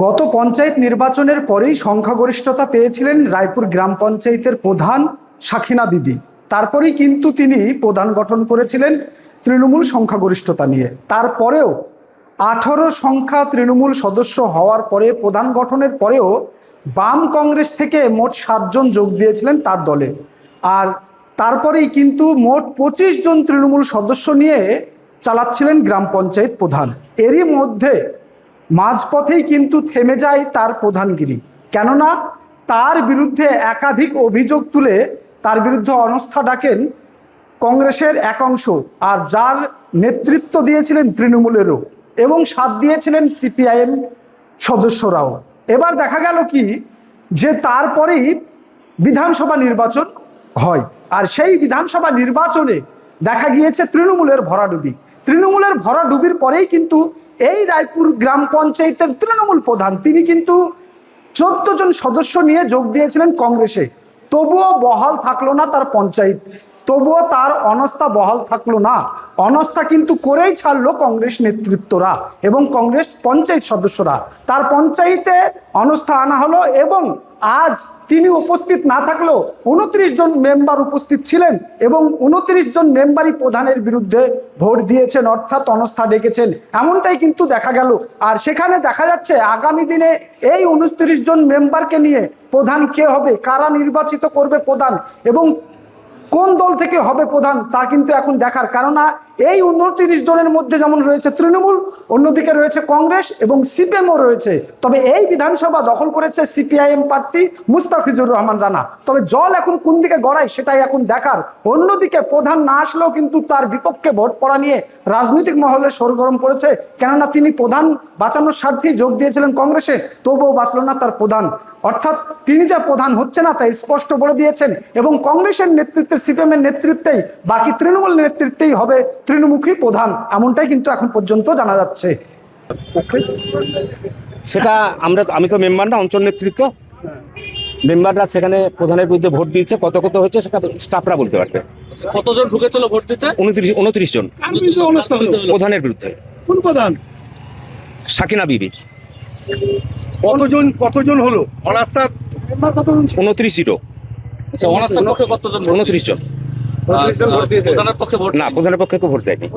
গত পঞ্চায়েত নির্বাচনের পরেই সংখ্যাগরিষ্ঠতা পেয়েছিলেন রায়পুর গ্রাম পঞ্চায়েতের প্রধান সাখিনা বিবি। তারপরেই কিন্তু তিনি প্রধান গঠন করেছিলেন তৃণমূল সংখ্যাগরিষ্ঠতা নিয়ে। তারপরেও 18 সংখ্যা তৃণমূল সদস্য হওয়ার পরে প্রধান গঠনের পরেও বাম কংগ্রেস থেকে মোট 7 জন যোগ দিয়েছিলেন তার দলে। আর তারপরেই কিন্তু মোট 25 জন তৃণমূল সদস্য নিয়ে চালাচ্ছিলেন গ্রাম পঞ্চায়েত প্রধান। এরই মধ্যে মাঝপথেই কিন্তু থেমে যায় তার প্রধানগিরি, কেননা তার বিরুদ্ধে একাধিক অভিযোগ তুলে তার বিরুদ্ধে অনাস্থা ডাকেন কংগ্রেসের এক অংশ, আর যার নেতৃত্ব দিয়েছিলেন তৃণমূলেরও, এবং সাথ দিয়েছিলেন সিপিআইএম সদস্যরাও। এবার দেখা গেল কি যে তারপরেই বিধানসভা নির্বাচন হয়, আর সেই বিধানসভা নির্বাচনে দেখা গিয়েছে তৃণমূলের ভরাডুবি। তৃণমূলের ভরাডুবির পরেই কিন্তু এই রায়পুর গ্রাম পঞ্চায়েতের তৃণমূল প্রধান তিনি কিন্তু 14 জন সদস্য নিয়ে যোগ দিয়েছিলেন কংগ্রেসে। তবুও বহাল থাকলো না তার পঞ্চায়েত, তবুও তার অনাস্থা বহাল থাকলো না। অনাস্থা কিন্তু করেই ছাড়লো কংগ্রেস নেতৃত্বরা এবং কংগ্রেস পঞ্চায়েত সদস্যরা। তার পঞ্চায়েতে অনাস্থা আনা হলো এবং আজ তিনি উপস্থিত না থাকলেও 29 জন মেম্বার উপস্থিত ছিলেন এবং 29 জন মেম্বারই প্রধানের বিরুদ্ধে ভোট দিয়েছেন, অর্থাৎ অনাস্থা ডেকেছেন, এমনটাই কিন্তু দেখা গেল। আর সেখানে দেখা যাচ্ছে আগামী দিনে এই 29 জন মেম্বারকে নিয়ে প্রধান কে হবে, কারা নির্বাচিত করবে প্রধান এবং কোন দল থেকে হবে প্রধান, তা কিন্তু এখন দেখার। কেননা এই 29 জনের মধ্যে যেমন রয়েছে তৃণমূল, অন্যদিকে রয়েছে কংগ্রেস এবং সিপিএমও রয়েছে। তবে এই বিধানসভা দখল করেছে সিপিআইএম প্রার্থী মুস্তাফিজুর রহমান রানা। তবে জল এখন কোন দিকে গড়ায় সেটাই এখন দেখার। অন্যদিকে প্রধান না আসলেও কিন্তু তার বিপক্ষে ভোট পড়া নিয়ে রাজনৈতিক মহলে সরগরম পড়েছে, কেননা তিনি প্রধান বাঁচানোর স্বার্থেই যোগ দিয়েছিলেন কংগ্রেসে, তবুও বাঁচল না তার প্রধান। অর্থাৎ তিনি যে প্রধান হচ্ছে না তাই স্পষ্ট বলে দিয়েছেন এবং কংগ্রেসের নেতৃত্বে, সিপিএমের নেতৃত্বেই, বাকি তৃণমূল নেতৃত্বেই হবে তৃণমুখী প্রধান, এমনটাই কিন্তু এখন পর্যন্ত জানা যাচ্ছে। সেটা আমি তো মেম্বার না, অঞ্চল নেতৃত্ব মেম্বাররা সেখানে প্রধানের বিরুদ্ধে ভোট দিয়েছে। কত কত হয়েছে সেটা স্টাফরা বলতে পারবে। কতজন ঢুকেছিল ভোট দিতে? 29 জন প্রধানের বিরুদ্ধে। কোন প্রধান? সাকিনা বিবি। কতজন হলো অনাস্থা? 29 জন। আচ্ছা, অনাস্থার পক্ষে কতজন? 29 জন। প্রধানের পক্ষে ভোট না, প্রধানের পক্ষে কেউ ভোট দেয়নি।